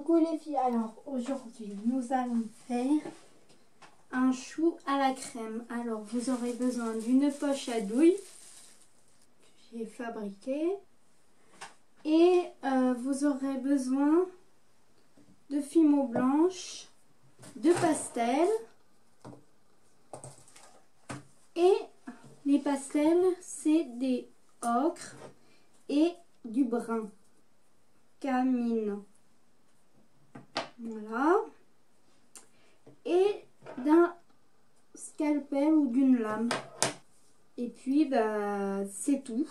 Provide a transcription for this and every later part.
Coucou les filles, alors aujourd'hui nous allons faire un chou à la crème. Alors vous aurez besoin d'une poche à douille que j'ai fabriquée et vous aurez besoin de fimo blanche, de pastel et les pastels c'est des ocres et du brun camine. Voilà. Et d'un scalpel ou d'une lame. Et puis, c'est tout.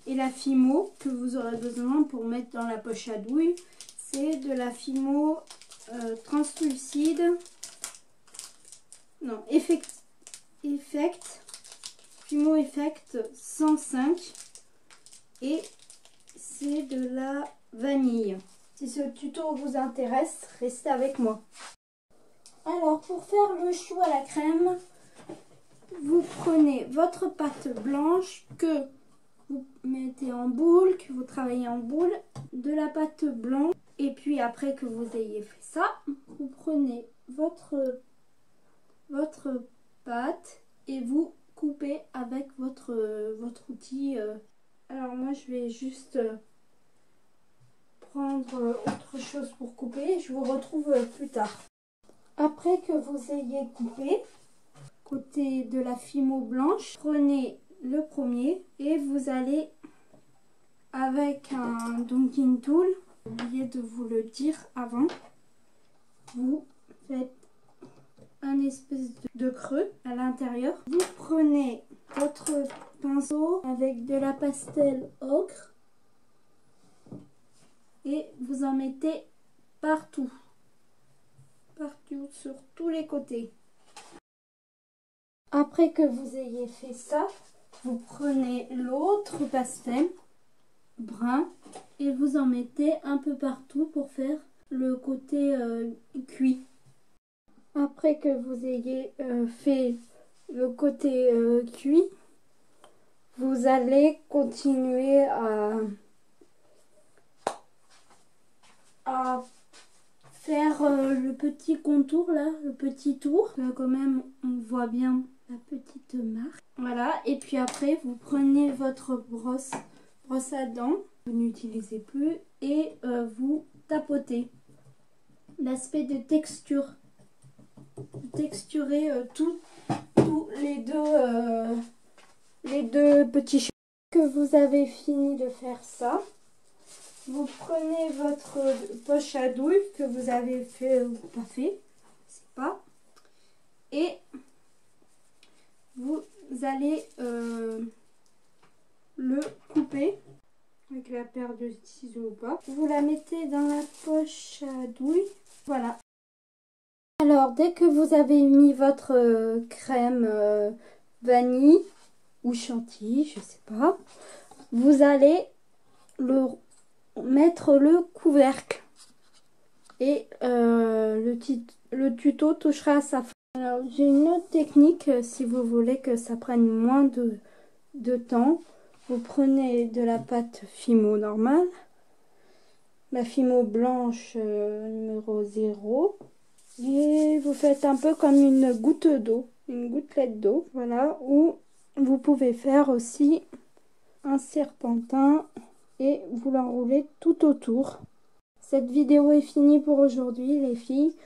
Et la fimo que vous aurez besoin pour mettre dans la poche à douille, c'est de la fimo translucide. Non, Fimo Effect 105. Et c'est de la vanille. Si ce tuto vous intéresse, restez avec moi. Alors, pour faire le chou à la crème, vous prenez votre pâte blanche que vous mettez en boule, que vous travaillez en boule, de la pâte blanche. Et puis après que vous ayez fait ça, vous prenez votre pâte et vous coupez avec votre outil. Alors moi, je vais juste prendre autre chose pour couper. Je vous retrouve plus tard. Après que vous ayez coupé, côté de la fimo blanche, prenez le premier et vous allez avec un donking tool, j'ai oublié de vous le dire avant, vous faites un espèce de creux à l'intérieur. Vous prenez votre pinceau avec de la pastel ocre et vous en mettez partout sur tous les côtés. Après que vous ayez fait ça, vous prenez l'autre pastel brun et vous en mettez un peu partout pour faire le côté cuit. Après que vous ayez fait le côté cuit, vous allez continuer à faire le petit contour là, le petit tour. Là quand même on voit bien la petite marque. Voilà, et puis après vous prenez votre brosse à dents, vous n'utilisez plus, et vous tapotez. L'aspect de texture. Texturez tous les deux petits cheveux. Que vous avez fini de faire ça, vous prenez votre poche à douille que vous avez fait ou pas fait, c'est pas, et vous allez le couper avec la paire de ciseaux ou pas. Vous la mettez dans la poche à douille, voilà. Alors dès que vous avez mis votre crème vanille ou chantilly, je sais pas, vous allez mettre le couvercle et le tuto touchera à sa fin. Alors j'ai une autre technique si vous voulez que ça prenne moins de temps. Vous prenez de la pâte fimo normale, la fimo blanche numéro 0 et vous faites un peu comme une goutte d'eau, une gouttelette d'eau, voilà, ou vous pouvez faire aussi un serpentin et vous l'enroulez tout autour. Cette vidéo est finie pour aujourd'hui les filles.